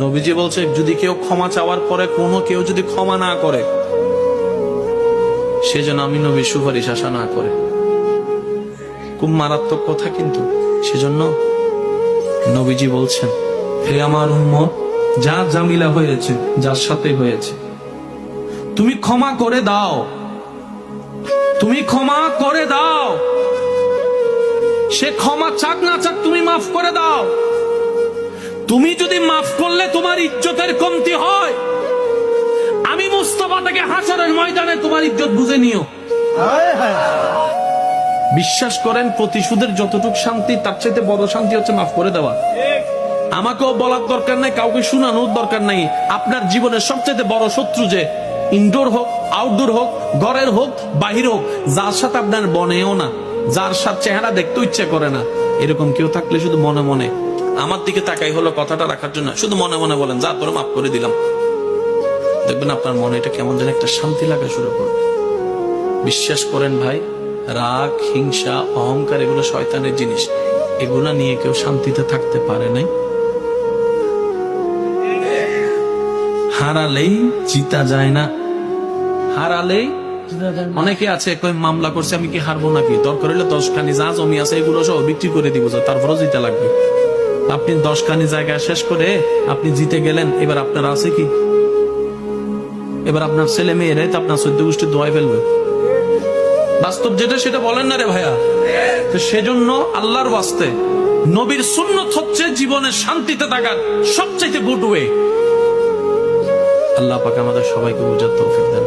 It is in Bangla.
নবীজি বলছে যদি কেউ ক্ষমা চাওয়ার পরে কোনো কেউ যদি ক্ষমা না করে, সেজন্য আমি নবীর সুপারিশ আশা না করে। খুব মারাত্মক কথা কিন্তু। সেজন্য নবীজি বলছেন, হে আমার উম্মত, যা জামিলা হয়েছে, যার সাথে হয়েছে, তুমি ক্ষমা করে দাও, তুমি ক্ষমা করে দাও। সে ক্ষমা চাক না চাক, তুমি মাফ করে দাও। তুমি যদি মাফ করলে তোমার ইজ্জতের কমতি হয়, আমি মুস্তাফা থেকে হাসরের ময়দানে তোমার ইজ্জত বুঝে নিও। বিশ্বাস করেন, প্রতিশোধের যতটুকু শান্তি, তার চাইতে বড় শান্তি হচ্ছে মাফ করে দেওয়া। আমাকেও বলার দরকার নাই, কাউকে শোনানোর দরকার নাই। আপনার জীবনের সবচেয়ে বড় শত্রু যে ইনডোর হোক, আউটডোর হোক, ঘরের হোক, বাহির হোক, যার সাথে আপনার বনেও না, যার সাথে চেহারা দেখতে ইচ্ছে করে না, এরকম কেউ থাকলে শুধু মনে মনে আমার দিকে তাকাই হলো কথাটা রাখার জন্য, শুধু মনে মনে বলেন, যা তোর মাফ করে দিলাম। দেখবেন আপনার মনে এটা কেমন যেন একটা শান্তি লাগা শুরু করবে। বিশ্বাস করেন ভাই, রাগ, হিংসা, অহংকার এগুলো শয়তানের জিনিস। এগুলা নিয়ে কেউ শান্তিতে থাকতে পারে নাই। হারালেই জিতা যায় না, হারালেই। অনেকে আছে কই মামলা করছে, আমি কি হারবো নাকি? দরকার হলে 10 খানি যা জমি আছে এগুলো সব বিক্রি করে দিব, তারপরেও জিতে লাগবে। আপনি 10 খানি জায়গা শেষ করে আপনি জিতে গেলেন, এবার আপনার আছে কি? এবার আপনার ছেলে মেয়েরাই তো আপনার 14 গোষ্ঠী দোয়াই ফেলবে। বাস্তব যেটা সেটা বলেন না রে ভাইয়া। তো সেজন্য আল্লাহর ওয়াস্তে নবীর সুন্নত হচ্ছে জীবনের শান্তিতে থাকার সবচেয়ে গুড ওয়ে। আল্লাহ পাক আমাদের সবাইকে বুঝার তৌফিক দেন।